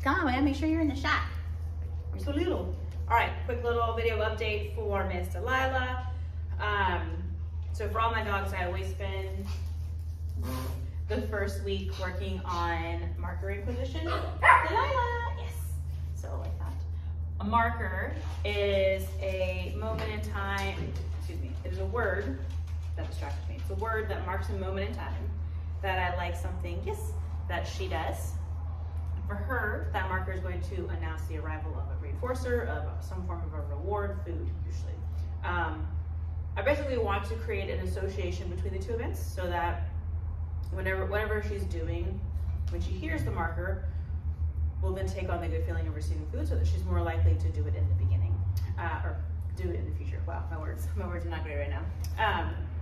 Come on, we gotta make sure you're in the shot. You're so little. All right, quick little video update for Miss Delilah. So for all my dogs, I always spend the first week working on marker acquisition. Delilah, yes. So like that. A marker is a moment in time, excuse me, it is a word that distracted me. It's a word that marks a moment in time that I like something, yes, that she does. For her, that marker is going to announce the arrival of a reinforcer, of some form of a reward, food, usually. I basically want to create an association between the two events so that whatever she's doing, when she hears the marker, will then take on the good feeling of receiving food so that she's more likely to do it in the beginning, or do it in the future. Wow, my words are not great right now.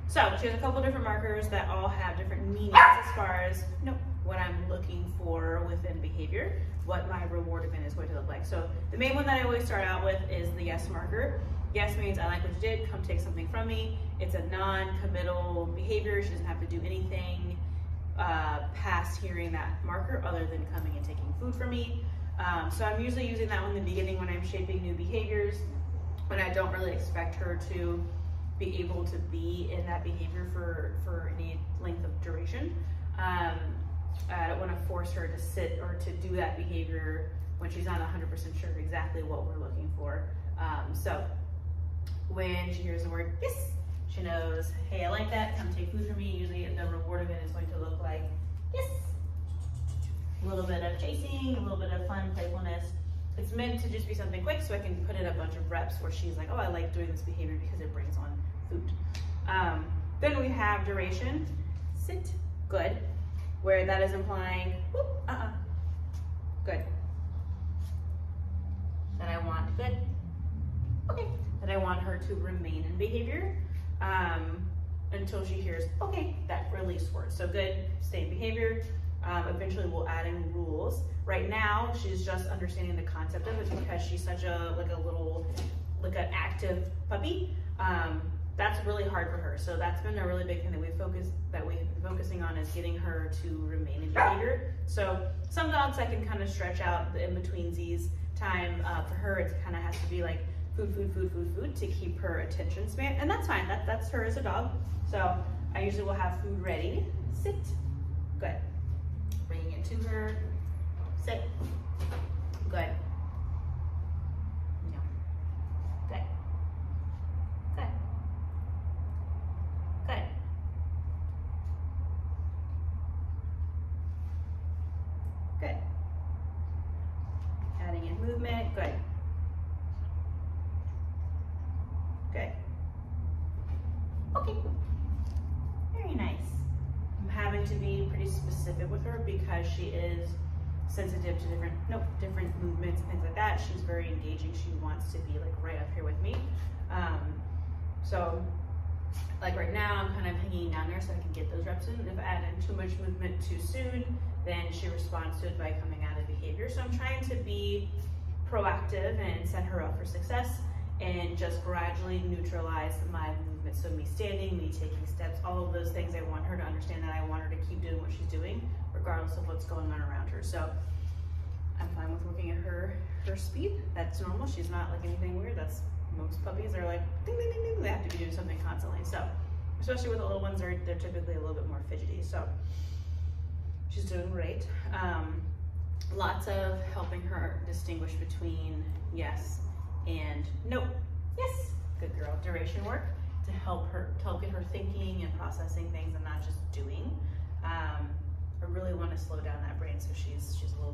So she has a couple different markers that all have different meanings as far as what I'm looking for within behavior, what my reward event is going to look like. So the main one that I always start out with is the yes marker. Yes means I like what you did, come take something from me. It's a non-committal behavior. She doesn't have to do anything past hearing that marker other than coming and taking food from me. So I'm usually using that one in the beginning when I'm shaping new behaviors, when I don't really expect her to be able to be in that behavior for any length of duration. I don't want to force her to sit or to do that behavior when she's not 100% sure exactly what we're looking for. So when she hears the word yes, she knows, hey, I like that, come take food from me. Usually the reward event is going to look like yes, a little bit of chasing, a little bit of fun, playfulness. It's meant to just be something quick so I can put in a bunch of reps where she's like, oh, I like doing this behavior because it brings on food. Then we have duration, sit, good, where that is implying, whoop, good. That I want, good, okay. That I want her to remain in behavior until she hears, okay, that release word. So good, stay in behavior. Eventually we'll add in rules. Right now, she's just understanding the concept of it because she's such an active puppy. That's really hard for her. So that's been a really big thing that we've been focusing on, is getting her to remain in behavior. So some dogs I can kind of stretch out the in-between-sies time. For her, it kind of has to be like food, food, food, food, food to keep her attention span. And that's fine, that's her as a dog. So I usually will have food ready, sit, good. Bringing it to her, sit, good. No, good, good, good. Good. Adding in movement, good. Good. Okay. Very nice. I'm having to be pretty specific with her because she is sensitive to different movements and things like that. She's very engaging. She wants to be like right up here with me. So like right now, I'm kind of hanging down there so I can get those reps in. If I add in too much movement too soon, then she responds to it by coming out of behavior. So I'm trying to be proactive and set her up for success and just gradually neutralize my movement. So me standing, me taking steps, all of those things, I want her to understand that I want her to keep doing what she's doing regardless of what's going on around her. So I'm fine with looking at her speed. That's normal. She's not like anything weird. That's most puppies are like ding, ding, ding, ding. They have to be doing something constantly. So especially with the little ones, they're typically a little bit more fidgety. So she's doing great. Lots of helping her distinguish between yes and no. Yes, good girl. Duration work to help get her thinking and processing things and not just doing. I really want to slow down that brain so she's a little